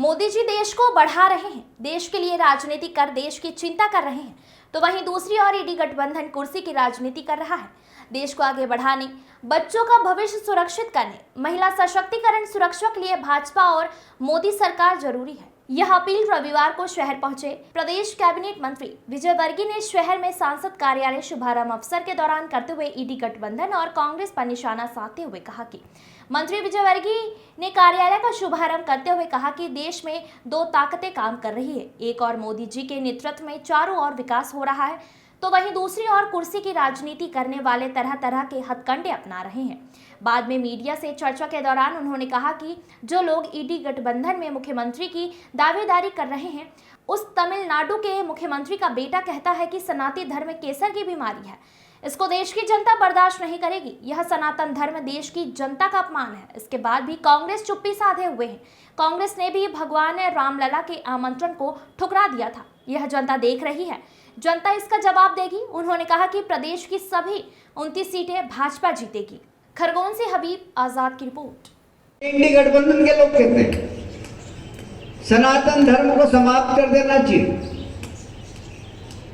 मोदी जी देश को बढ़ा रहे हैं, देश के लिए राजनीति कर देश की चिंता कर रहे हैं, तो वहीं दूसरी ओर ईडी गठबंधन कुर्सी की राजनीति कर रहा है। देश को आगे बढ़ाने, बच्चों का भविष्य सुरक्षित करने, महिला सशक्तिकरण सुरक्षा के लिए भाजपा और मोदी सरकार जरूरी है। यह अपील रविवार को शहर पहुंचे प्रदेश कैबिनेट मंत्री विजय वर्गीय ने शहर में सांसद कार्यालय शुभारंभ अवसर के दौरान करते हुए ईडी गठबंधन और कांग्रेस पर निशाना साधते हुए कहा कि मंत्री विजय वर्गीय ने कार्यालय का शुभारंभ करते हुए कहा कि देश में दो ताकतें काम कर रही है, एक और मोदी जी के नेतृत्व में चारों ओर विकास हो रहा है, तो वहीं दूसरी ओर कुर्सी की राजनीति करने वाले तरह तरह के हथकंडे अपना रहे हैं। बाद में मीडिया से चर्चा के दौरान उन्होंने कहा कि जो लोग ईडी गठबंधन में मुख्यमंत्री की दावेदारी कर रहे हैं, उस तमिलनाडु के मुख्यमंत्री का बेटा कहता है कि सनातन धर्म केसर की बीमारी है, इसको देश की जनता बर्दाश्त नहीं करेगी। यह सनातन धर्म देश की जनता का अपमान है। इसके बाद भी कांग्रेस चुप्पी साधे हुए है। कांग्रेस ने भी भगवान रामलला के आमंत्रण को ठुकरा दिया था। यह जनता देख रही है, जनता इसका जवाब देगी। उन्होंने कहा कि प्रदेश की सभी 29 सीटें भाजपा जीतेगी। खरगोन से हबीब आजाद की रिपोर्ट। इंडी गठबंधन के लोग कहते हैं सनातन धर्म को समाप्त कर देना चाहिए,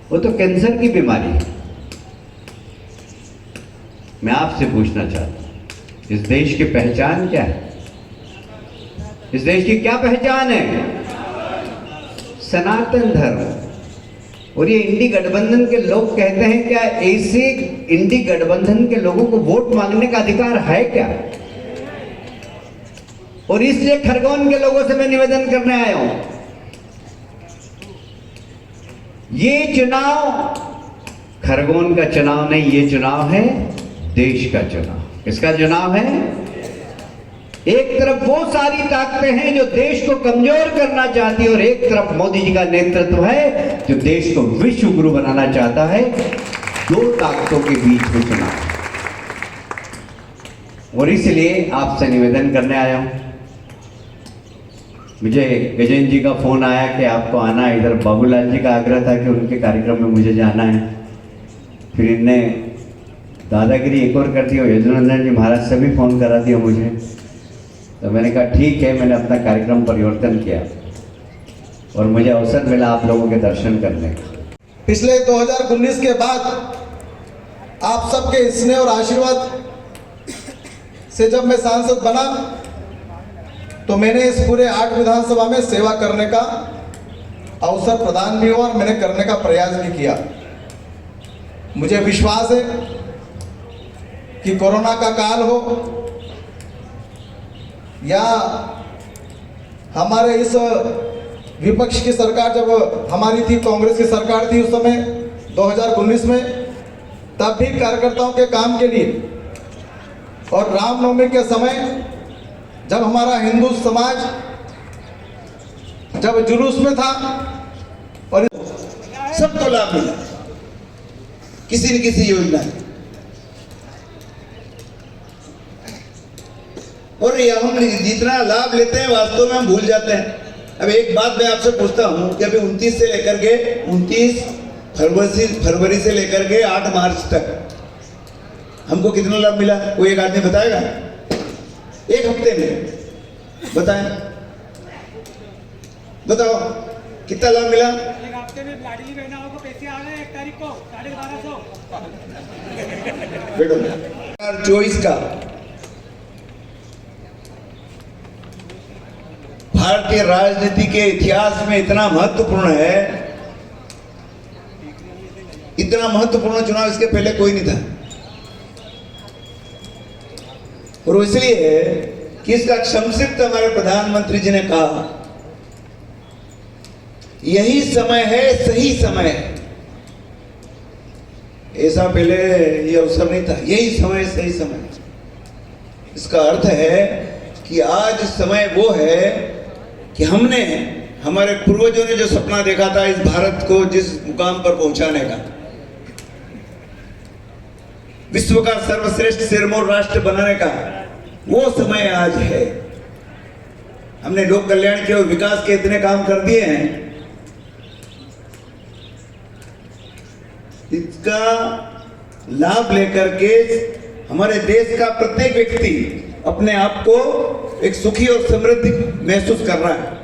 वो तो कैंसर की बीमारी है। मैं आपसे पूछना चाहता हूं, इस देश की पहचान क्या है? इस देश की क्या पहचान है? सनातन धर्म। और ये इंडी गठबंधन के लोग कहते हैं क्या ऐसे इंडी गठबंधन के लोगों को वोट मांगने का अधिकार है क्या? और इसलिए खरगोन के लोगों से मैं निवेदन करने आया हूं, ये चुनाव खरगोन का चुनाव नहीं, ये चुनाव है देश का चुनाव। किसका चुनाव है? एक तरफ वो सारी ताकतें हैं जो देश को कमजोर करना चाहती है और एक तरफ मोदी जी का नेतृत्व है जो देश को विश्व गुरु बनाना चाहता है। दो ताकतों के बीच में चुनाव, और इसलिए आपसे निवेदन करने आया हूं। मुझे गजेंद्र जी का फोन आया कि आपको आना है इधर। बाबूलाल जी का आग्रह था कि उनके कार्यक्रम में मुझे जाना है। फिर इनने दादागिरी एक और कर दी और यदुनंदन जी महाराज से भी फोन करा दिया मुझे। तो मैंने कहा ठीक है, मैंने अपना कार्यक्रम परिवर्तन किया और मुझे अवसर मिला आप लोगों के दर्शन करने का। पिछले 2019 के बाद आप सबके स्नेह और आशीर्वाद से जब मैं सांसद बना तो मैंने इस पूरे 8 विधानसभा में सेवा करने का अवसर प्रदान भी हुआ और मैंने करने का प्रयास भी किया। मुझे विश्वास है कि कोरोना का काल हो या हमारे इस विपक्ष की सरकार जब हमारी थी, कांग्रेस की सरकार थी उस समय 2019 में, तब भी कार्यकर्ताओं के काम के लिए और रामनवमी के समय जब हमारा हिंदू समाज जब जुलूस में था और सबको लाभ मिला, किसी न किसी योजना। और ये हम जितना लाभ लेते हैं वास्तव में हम भूल जाते हैं। अब एक बात मैं आपसे पूछता हूं कि अभी 29 से लेकर के 29 फरवरी से लेकर के 8 मार्च तक हमको कितना लाभ मिला? कोई एक आदमी बताएगा? एक हफ्ते में बताएं, बताओ कितना लाभ मिला? एक हफ्ते में लाडली बहनों को पैसे आ रहे हैं 1 तारीख को 1250। बेटो 2024 का भारतीय राजनीति के इतिहास में इतना महत्वपूर्ण है, इतना महत्वपूर्ण चुनाव इसके पहले कोई नहीं था। और इसलिए है कि इसका संक्षिप्त हमारे प्रधानमंत्री जी ने कहा, यही समय है, सही समय है। ऐसा पहले ये अवसर नहीं था, यही समय, सही समय। इसका अर्थ है कि आज समय वो है कि हमने, हमारे पूर्वजों ने जो सपना देखा था इस भारत को जिस मुकाम पर पहुंचाने का, विश्व का सर्वश्रेष्ठ सिरमौर राष्ट्र बनाने का, वो समय आज है। हमने लोक कल्याण के और विकास के इतने काम कर दिए हैं, इसका लाभ लेकर के हमारे देश का प्रत्येक व्यक्ति अपने आप को एक सुखी और समृद्ध महसूस कर रहा है।